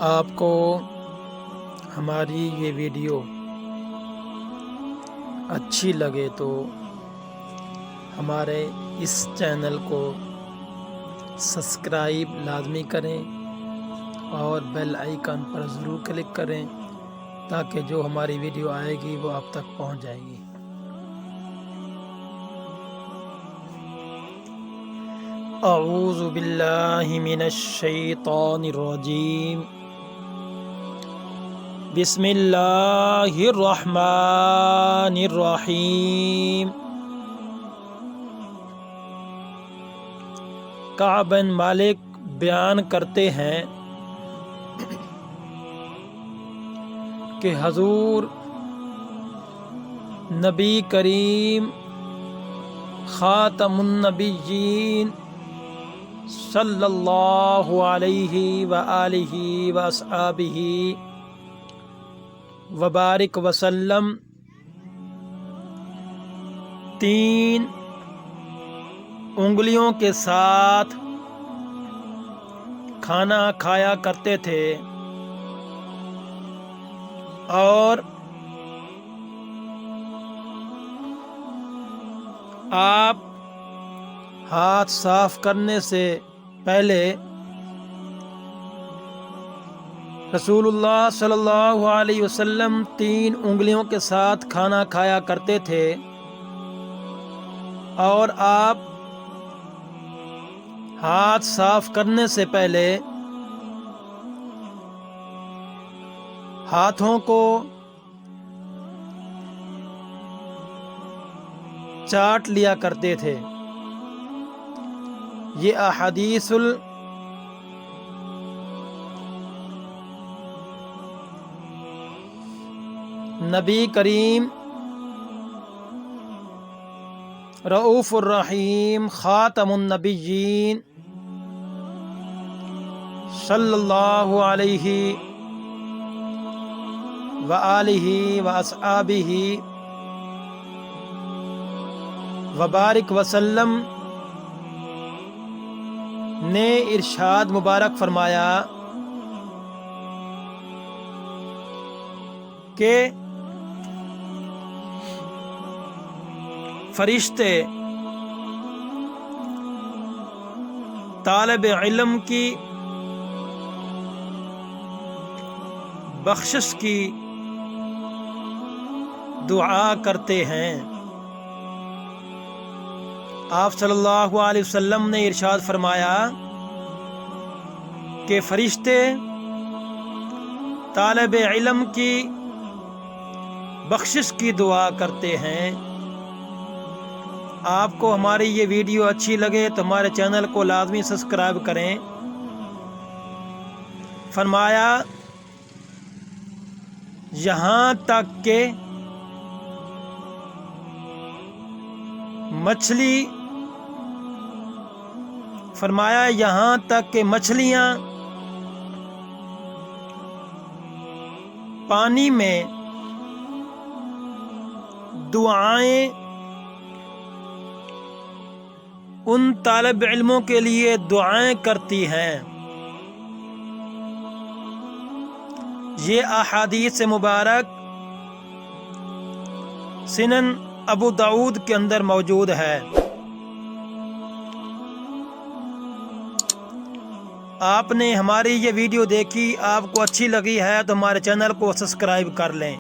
آپ کو ہماری یہ ویڈیو اچھی لگے تو ہمارے اس چینل کو سبسکرائب لازمی کریں اور بیل آئیکن پر ضرور کلک کریں تاکہ جو ہماری ویڈیو آئے گی وہ آپ تک پہنچ جائے گی۔ اعوذ باللہ من الشیطان الرجیم، بسم اللہ الرحمن الرحیم۔ کعب بن مالک بیان کرتے ہیں کہ حضور نبی کریم خاتم النبیین صلی اللہ علیہ وآلہ وصحبہ وبارک وسلم 3 انگلیوں کے ساتھ کھانا کھایا کرتے تھے اور آپ ہاتھ صاف کرنے سے پہلے رسول اللہ صلی اللہ علیہ وسلم 3 انگلیوں کے ساتھ کھانا کھایا کرتے تھے اور آپ ہاتھ صاف کرنے سے پہلے ہاتھوں کو چاٹ لیا کرتے تھے۔ یہ احادیث نبی کریم رؤوف الرحیم خاتم النبیین صلی اللہ علیہ وآلہ وصحبہ وبارک وسلم نے ارشاد مبارک فرمایا کہ فرشتے طالب علم کی بخشش کی دعا کرتے ہیں۔ آپ صلی اللہ علیہ وسلم نے ارشاد فرمایا کہ فرشتے طالب علم کی بخشش کی دعا کرتے ہیں۔ آپ کو ہماری یہ ویڈیو اچھی لگے تو ہمارے چینل کو لازمی سبسکرائب کریں۔ فرمایا یہاں تک کہ مچھلیاں پانی میں دعائیں ان طالب علموں کے لیے دعائیں کرتی ہیں۔ یہ احادیث مبارک سنن ابو داؤد کے اندر موجود ہے۔ آپ نے ہماری یہ ویڈیو دیکھی، آپ کو اچھی لگی ہے تو ہمارے چینل کو سبسکرائب کر لیں۔